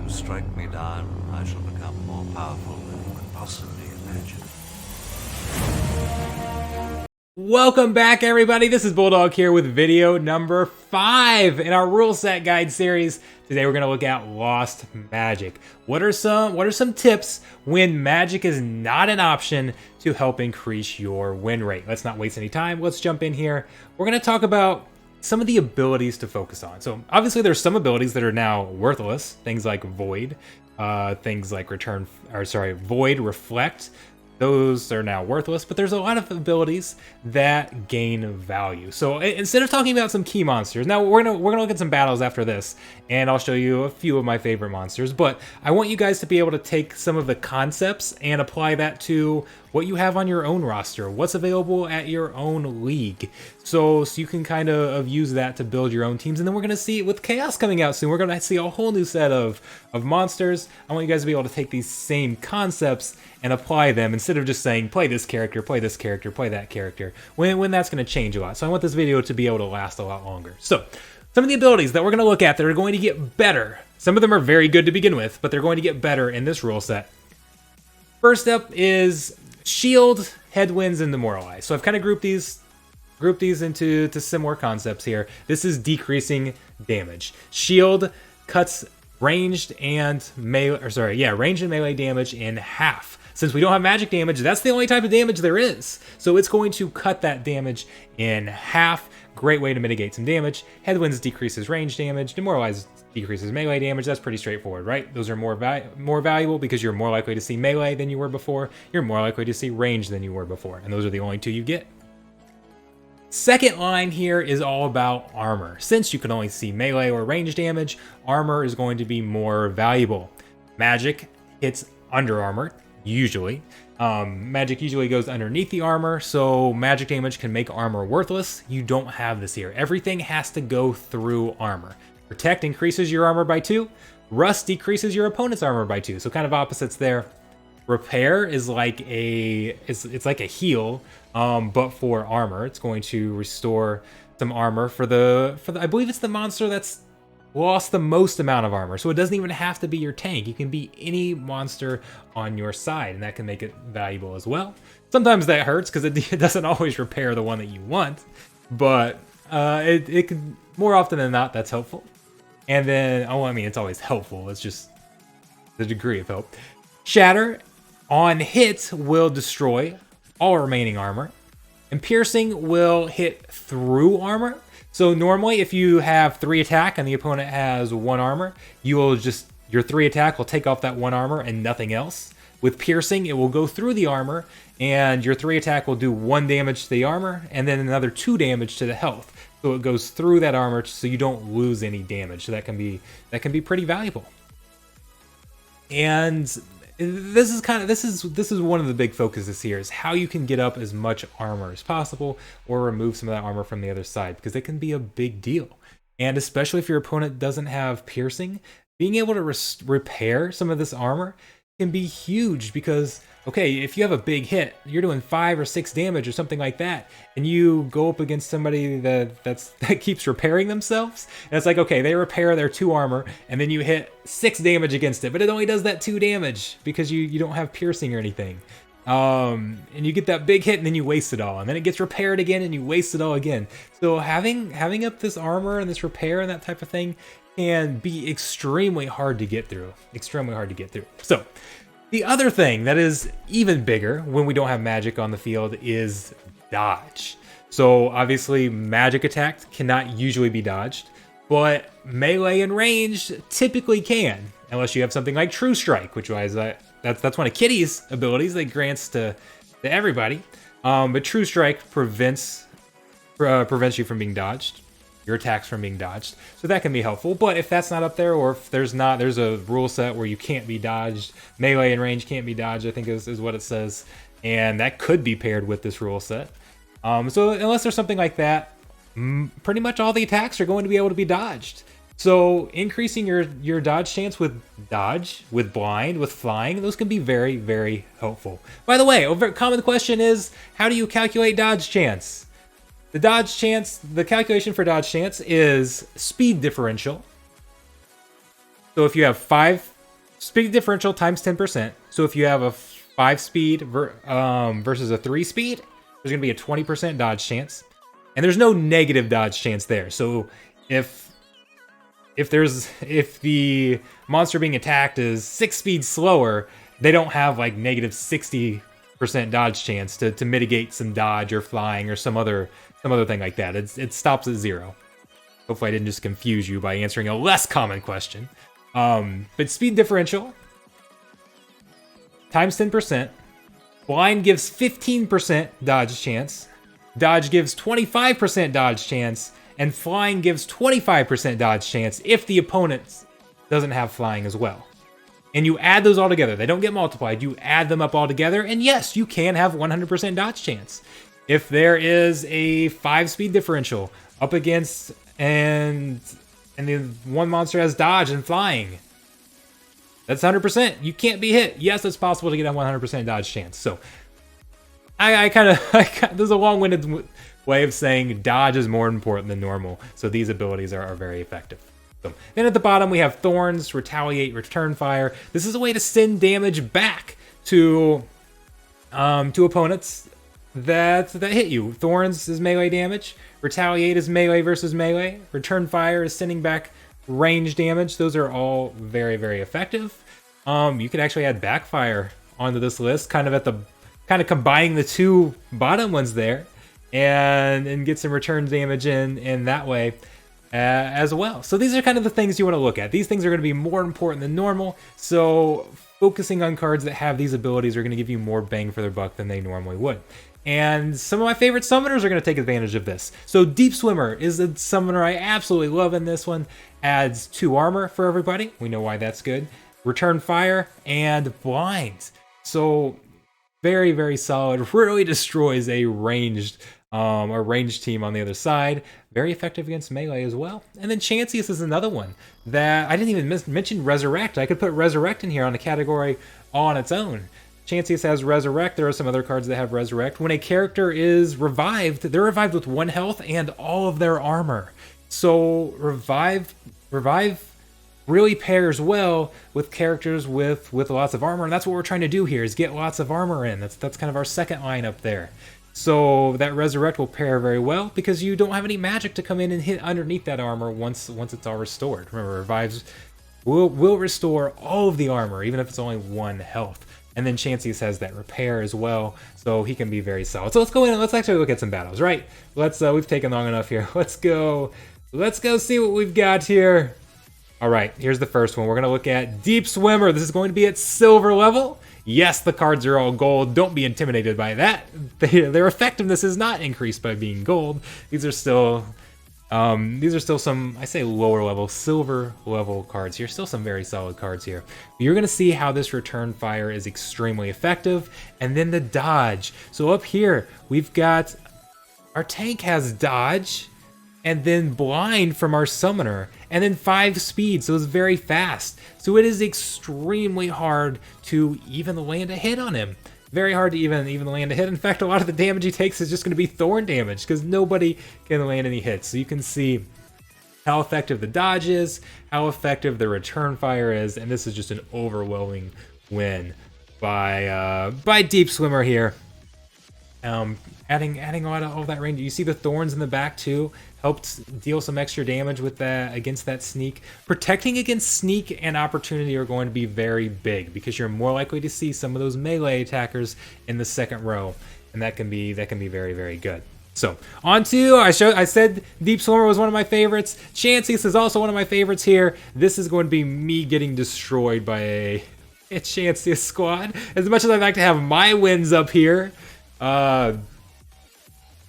you strike me down, I shall become more powerful than you could possibly imagine. Welcome back, everybody. This is Bulldog here with video number 5 in our rule set guide series. Today we're going to look at Lost Magic. What are some tips when magic is not an option to help increase your win rate? Let's not waste any time. Let's jump in here. We're going to talk about some of the abilities to focus on. So obviously there's some abilities that are now worthless, things like Void, things like Void, Reflect. Those are now worthless, but there's a lot of abilities that gain value. So instead of talking about some key monsters, now we're gonna look at some battles after this, and I'll show you a few of my favorite monsters. But I want you guys to be able to take some of the concepts and apply that to what you have on your own roster, what's available at your own league. So you can kind of use that to build your own teams. And then we're gonna see, with Chaos coming out soon, we're gonna see a whole new set of monsters. I want you guys to be able to take these same concepts and apply them instead of just saying, play this character, play this character, play that character, when that's gonna change a lot. So I want this video to be able to last a lot longer. So some of the abilities that we're gonna look at that are going to get better. Some of them are very good to begin with, but they're going to get better in this rule set. First up is Shield, Headwinds, and Demoralize. So I've kind of grouped these into similar concepts here. This is decreasing damage. Shield cuts ranged and melee damage in half. Since we don't have magic damage, that's the only type of damage there is. So it's going to cut that damage in half. Great way to mitigate some damage. Headwinds decreases range damage. Demoralize decreases melee damage. That's pretty straightforward, right? Those are more valuable because you're more likely to see melee than you were before. You're more likely to see range than you were before. And those are the only two you get. Second line here is all about armor. Since you can only see melee or range damage, armor is going to be more valuable. Magic hits under armor, usually. Magic usually goes underneath the armor, so magic damage can make armor worthless. You don't have this here. Everything has to go through armor. Protect increases your armor by 2. Rust decreases your opponent's armor by 2. So kind of opposites there. Repair is like it's like a heal, but for armor. It's going to restore some armor for the I believe it's the monster that's lost the most amount of armor. So it doesn't even have to be your tank. You can be any monster on your side, and that can make it valuable as well. Sometimes that hurts because it doesn't always repair the one that you want, but it can, more often than not, that's helpful. And then, I mean, it's always helpful. It's just the degree of help. Shatter on hit will destroy all remaining armor, and piercing will hit through armor. So normally if you have 3 attack and the opponent has 1 armor, your 3 attack will take off that 1 armor and nothing else. With piercing, it will go through the armor, and your 3 attack will do 1 damage to the armor and then another 2 damage to the health. So it goes through that armor so you don't lose any damage. So that can be pretty valuable. And this is one of the big focuses here, is how you can get up as much armor as possible or remove some of that armor from the other side, because it can be a big deal. And especially if your opponent doesn't have piercing, being able to repair some of this armor can be huge, because okay, if you have a big hit, you're doing 5 or 6 damage or something like that, and you go up against somebody that keeps repairing themselves, and it's like, okay, they repair their 2 armor, and then you hit 6 damage against it, but it only does that 2 damage because you don't have piercing or anything. And you get that big hit and then you waste it all, and then it gets repaired again and you waste it all again. So having up this armor and this repair and that type of thing can be extremely hard to get through. So the other thing that is even bigger when we don't have magic on the field is dodge. So obviously magic attack cannot usually be dodged, but melee and range typically can, unless you have something like True Strike, which is that's one of Kitty's abilities that grants to everybody. But True Strike prevents you from being dodged, your attacks from being dodged. So that can be helpful. But if that's not up there, or if there's a rule set where you can't be dodged, melee and range can't be dodged, I think is what it says. And that could be paired with this rule set. So unless there's something like that, pretty much all the attacks are going to be able to be dodged. So increasing your dodge chance with dodge, with blind, with flying, those can be very, very helpful. By the way, a common question is, how do you calculate dodge chance? The calculation for dodge chance is speed differential. So if you have 5 speed differential times 10%. So if you have a 5-speed versus a 3-speed, there's going to be a 20% dodge chance. And there's no negative dodge chance there. So if the monster being attacked is 6 speeds slower, they don't have like negative 60% dodge chance to mitigate some dodge or flying or some other thing like that. It stops at 0. Hopefully I didn't just confuse you by answering a less common question. But speed differential times 10%. Blind gives 15% dodge chance. Dodge gives 25% dodge chance. And flying gives 25% dodge chance if the opponent doesn't have flying as well. And you add those all together. They don't get multiplied. You add them up all together. And yes, you can have 100% dodge chance. If there is a 5-speed differential up against and the one monster has dodge and flying, that's 100%. You can't be hit. Yes, it's possible to get a 100% dodge chance. So there's a long-winded way of saying dodge is more important than normal. So these abilities are very effective. So then at the bottom we have Thorns, Retaliate, Return Fire. This is a way to send damage back to opponents that hit you. Thorns is melee damage. Retaliate is melee versus melee. Return Fire is sending back range damage. Those are all very, very effective. You could actually add Backfire onto this list, kind of combining the two bottom ones there, and get some return damage in that way as well. So these are kind of the things you want to look at. These things are going to be more important than normal. So focusing on cards that have these abilities are going to give you more bang for their buck than they normally would. And some of my favorite summoners are going to take advantage of this. So Deep Swimmer is a summoner I absolutely love in this one. Adds 2 armor for everybody. We know why that's good. Return Fire and Blind. So very, very solid. Really destroys a ranged team on the other side. Very effective against melee as well. And then Chanceus is another one that I didn't even mention Resurrect. I could put Resurrect in here on a category all on its own. Chanceus has Resurrect. There are some other cards that have Resurrect. When a character is revived, they're revived with 1 health and all of their armor. So Revive really pairs well with characters with lots of armor, and that's what we're trying to do here, is get lots of armor in. That's kind of our second line up there. So that Resurrect will pair very well because you don't have any magic to come in and hit underneath that armor once it's all restored. Remember, Revives will restore all of the armor, even if it's only 1 health. And then Chanceus has that repair as well, so he can be very solid. So let's go in and let's actually look at some battles, right? We've taken long enough here. Let's go see what we've got here. All right, here's the first one. We're gonna look at Deep Swimmer. This is going to be at silver level. Yes, the cards are all gold. Don't be intimidated by that. Their effectiveness is not increased by being gold. These are still some, I say lower level, silver level cards here. Still some very solid cards here. You're going to see how this Return Fire is extremely effective. And then the dodge. So up here, we've got our tank has dodge, and then blind from our summoner, and then 5 speed, so it's very fast. So it is extremely hard to even land a hit on him. Very hard to even land a hit. In fact, a lot of the damage he takes is just going to be thorn damage because nobody can land any hits. So you can see how effective the dodge is, how effective the Return Fire is, and this is just an overwhelming win by Deep Swimmer here. Adding a lot of all that range. You see the thorns in the back too. Helped deal some extra damage with that against that sneak. Protecting against sneak and opportunity are going to be very big because you're more likely to see some of those melee attackers in the second row, and that can be very, very good. So on to I said Deep Swimmer was one of my favorites. Chanceus is also one of my favorites here. This is going to be me getting destroyed by a Chanceus squad. As much as I'd like to have my wins up here,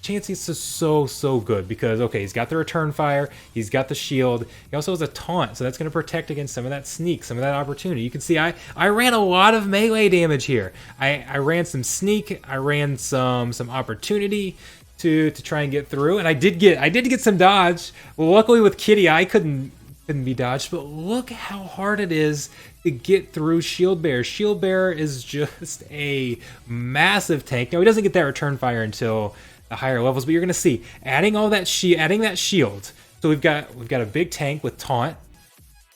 Chanceus is so good because, okay, he's got the Return Fire, he's got the shield, he also has a taunt, so that's going to protect against some of that sneak, some of that opportunity. You can see I ran a lot of melee damage here. I ran some sneak, I ran some opportunity to try and get through, and I did get some dodge. Well, luckily with Kitty, I couldn't be dodged, but look how hard it is to get through Shield Bearer. Shield Bearer is just a massive tank. Now, he doesn't get that Return Fire until the higher levels, but you're going to see adding that shield. So we've got a big tank with taunt,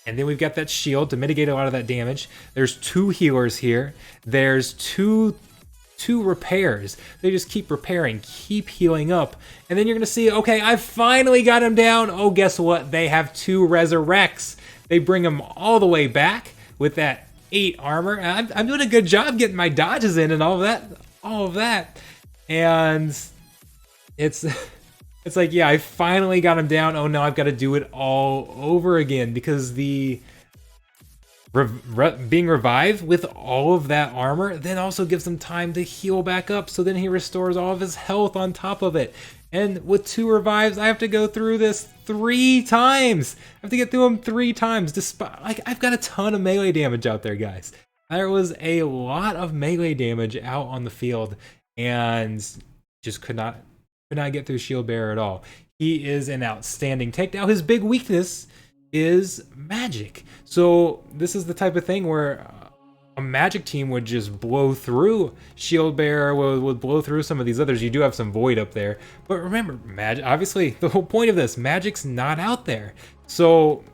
And then we've got that shield to mitigate a lot of that damage. There's 2 healers here. There's two repairs. They just keep repairing, keep healing up. And then you're gonna see, okay, I finally got him down. Oh, guess what? They have 2 resurrects. They bring him all the way back with that 8 armor. And I'm doing a good job getting my dodges in and all of that. And it's it's like, yeah, I finally got him down. Oh no, I've got to do it all over again because the being revived with all of that armor then also gives him time to heal back up, so then he restores all of his health on top of it. And with 2 revives, I have to go through this 3 times. I have to get through them 3 times. Despite, like, I've got a ton of melee damage out there, guys. There was a lot of melee damage out on the field, and just could not get through Shield Bearer at all. He is an outstanding tank. Now his big weakness is magic. So this is the type of thing where a magic team would just blow through Shield Bearer, would blow through some of these others. You do have some void up there, but remember, magic, obviously the whole point of this, magic's not out there. So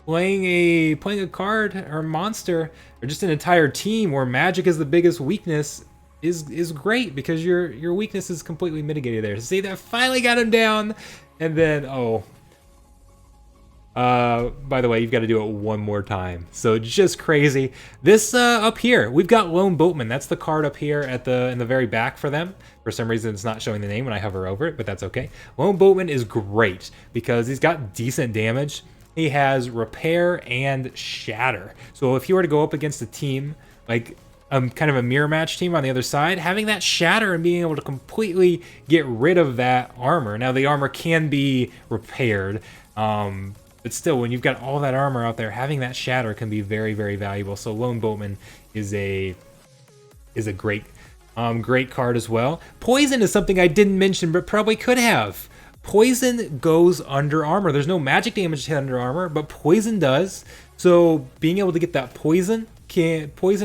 playing a card or monster or just an entire team where magic is the biggest weakness is great, because your weakness is completely mitigated there. See, that finally got him down, and then by the way, you've got to do it one more time. So just crazy. This up here, we've got Lone Boatman. That's the card up here at in the very back for them. For some reason, it's not showing the name when I hover over it, but that's okay. Lone Boatman is great because he's got decent damage. He has repair and shatter. So if you were to go up against a team like kind of a mirror match team on the other side, having that shatter and being able to completely get rid of that armor. Now the armor can be repaired, but still, when you've got all that armor out there, having that shatter can be very, very valuable. So Lone Boatman is a great card as well. Poison is something I didn't mention, but probably could have. Poison goes under armor. There's no magic damage to under armor, but poison does. So being able to get that poison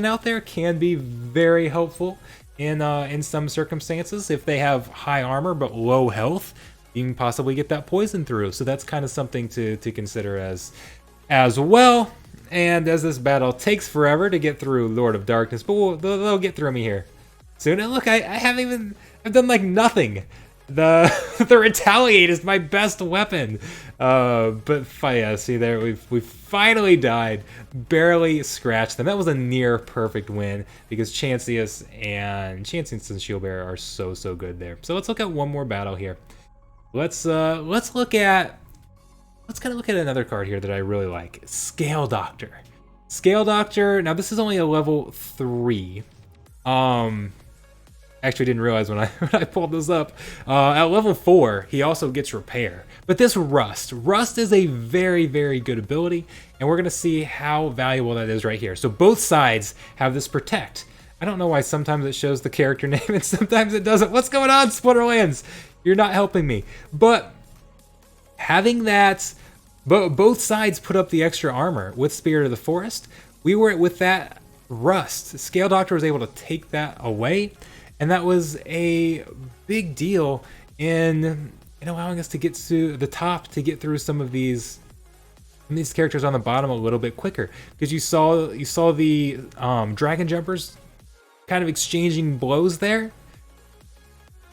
out there can be very helpful in some circumstances. If they have high armor but low health, you can possibly get that poison through. So that's kind of something to consider as well. And as this battle takes forever to get through Lord of Darkness, but they'll get through me here soon. And look, I've done like nothing. The Retaliate is my best weapon. But yeah, see there, we finally died. Barely scratched them. That was a near perfect win because Chancius and Shield Bearer are so good there. So let's look at one more battle here. Let's kind of look at another card here that I really like. Scale Doctor. Scale Doctor. Now this is only a level 3. Actually didn't realize when I pulled this up. At level 4, he also gets repair. But this Rust is a very, very good ability, and we're gonna see how valuable that is right here. So both sides have this protect. I don't know why sometimes it shows the character name and sometimes it doesn't. What's going on, Splinterlands? You're not helping me. But having that, both sides put up the extra armor with Spirit of the Forest. We were with that Rust. Scale Doctor was able to take that away. And that was a big deal in allowing us to get to the top, to get through some of these characters on the bottom a little bit quicker. Because you saw the Dragon Jumpers kind of exchanging blows there.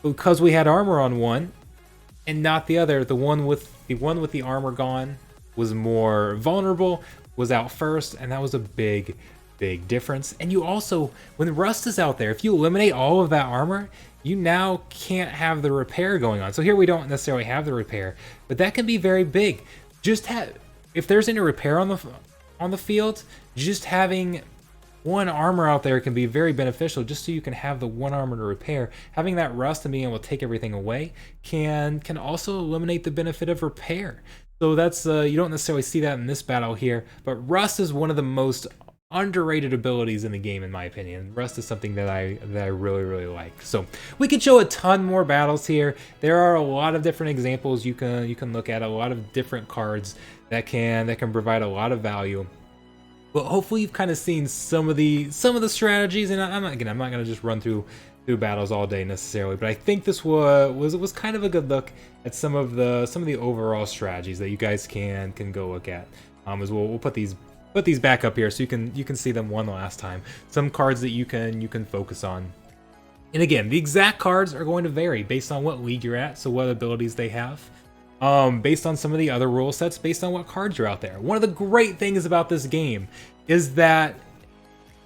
Because we had armor on one and not the other. The one with the armor gone was more vulnerable, was out first, and that was a big difference. And you also, when Rust is out there, if you eliminate all of that armor, you now can't have the repair going on. So here we don't necessarily have the repair, but that can be very big. If there's any repair on the field, just having one armor out there can be very beneficial, just so you can have the one armor to repair. Having that Rust and being able to take everything away can also eliminate the benefit of repair. So that's you don't necessarily see that in this battle here, but Rust is one of the most underrated abilities in the game, in my opinion. Rust is something that I really like. So we could show a ton more battles here. There are a lot of different examples you can look at, a lot of different cards that can provide a lot of value. But hopefully you've kind of seen some of the strategies, and I'm not gonna just run through battles all day necessarily, but I think this was kind of a good look at some of the overall strategies that you guys can go look at. As we'll put these back up here so you can see them one last time. Some cards that you can focus on. And again, the exact cards are going to vary based on what league you're at, so what abilities they have. Based on some of the other rule sets, based on what cards are out there. One of the great things about this game is that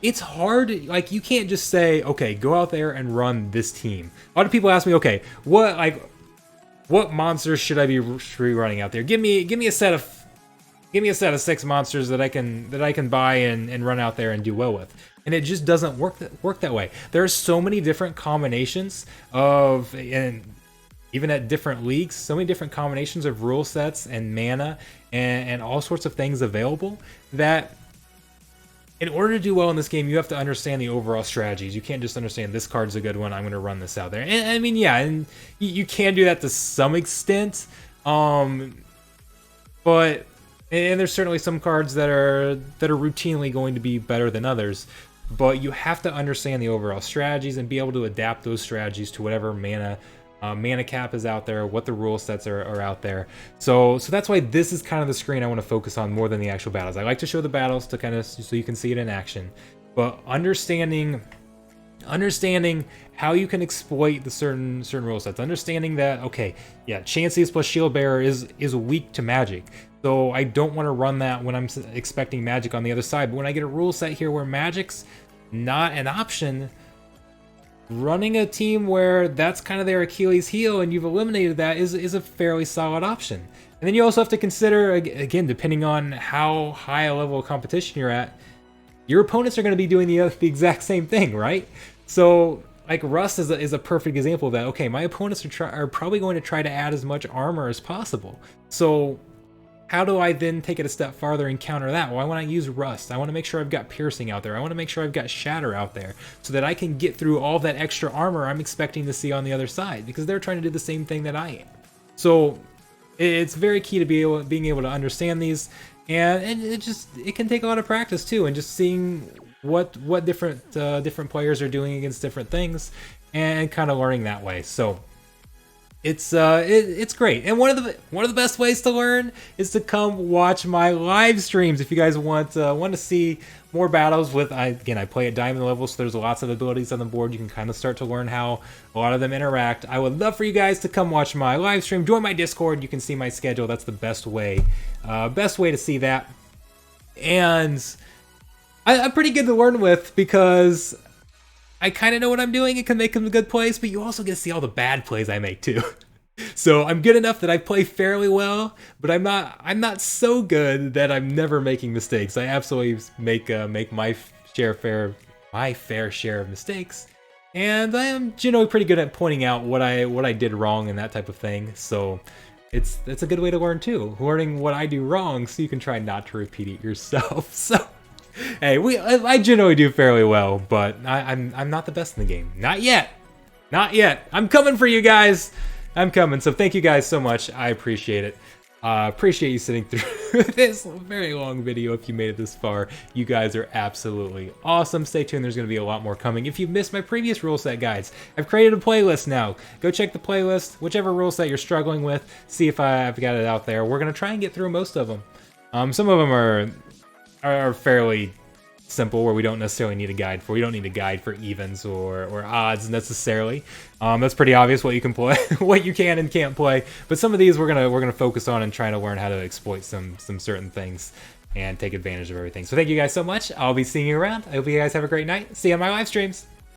it's hard, like you can't just say, okay, go out there and run this team. A lot of people ask me, okay, what monsters should I be running out there? Give me a set of 6 monsters that I can buy and run out there and do well with. And it just doesn't work that way. There are so many different combinations of, and even at different leagues, so many different combinations of rule sets and mana and all sorts of things available that in order to do well in this game, you have to understand the overall strategies. You can't just understand this card's a good one, I'm going to run this out there. And I mean, yeah, and you can do that to some extent, but there's certainly some cards that are routinely going to be better than others. But you have to understand the overall strategies and be able to adapt those strategies to whatever mana cap is out there, what the rule sets are out there. So that's why this is kind of the screen I want to focus on more than the actual battles. I like to show the battles to kind of so you can see it in action, but understanding how you can exploit the certain rule sets, understanding that, okay, yeah, Chances plus Shield Bearer is weak to magic, so I don't want to run that when I'm expecting magic on the other side. But when I get a rule set here where magic's not an option, running a team where that's kind of their Achilles heel and you've eliminated that is a fairly solid option. And then you also have to consider, again, depending on how high a level of competition you're at, your opponents are going to be doing the exact same thing, right? So like Rust is a perfect example of that. Okay, my opponents are probably going to try to add as much armor as possible. So how do I then take it a step farther and counter that? Well, I want to use Rust. I want to make sure I've got Piercing out there. I want to make sure I've got Shatter out there so that I can get through all that extra armor I'm expecting to see on the other side, because they're trying to do the same thing that I am. So it's very key to being able to understand these, and it can take a lot of practice too, and just seeing what different players are doing against different things and kind of learning that way. So it's great, and one of the best ways to learn is to come watch my live streams. If you guys want to see more battles with, I play at diamond level, so there's lots of abilities on the board. You can kind of start to learn how a lot of them interact. I would love for you guys to come watch my live stream. Join my Discord. You can see my schedule. That's the best way to see that. And I'm pretty good to learn with because I kind of know what I'm doing. It can make them good plays, but you also get to see all the bad plays I make too. So I'm good enough that I play fairly well, but I'm not so good that I'm never making mistakes. I absolutely make my fair share of mistakes, and I am generally pretty good at pointing out what I did wrong and that type of thing. So it's a good way to learn too, learning what I do wrong so you can try not to repeat it yourself. So hey, I generally do fairly well, but I'm not the best in the game. Not yet. Not yet. I'm coming for you guys. I'm coming. So thank you guys so much. I appreciate it. Appreciate you sitting through this very long video. If you made it this far, you guys are absolutely awesome. Stay tuned. There's going to be a lot more coming. If you've missed my previous rule set guides, I've created a playlist now. Go check the playlist. Whichever rule set you're struggling with, see if I've got it out there. We're going to try and get through most of them. Some of them are fairly simple, where we don't necessarily need a guide for. We don't need a guide for evens or odds necessarily. That's pretty obvious what you can play, what you can and can't play. But some of these we're gonna focus on and try to learn how to exploit some certain things and take advantage of everything. So thank you guys so much. I'll be seeing you around. I hope you guys have a great night. See you on my live streams.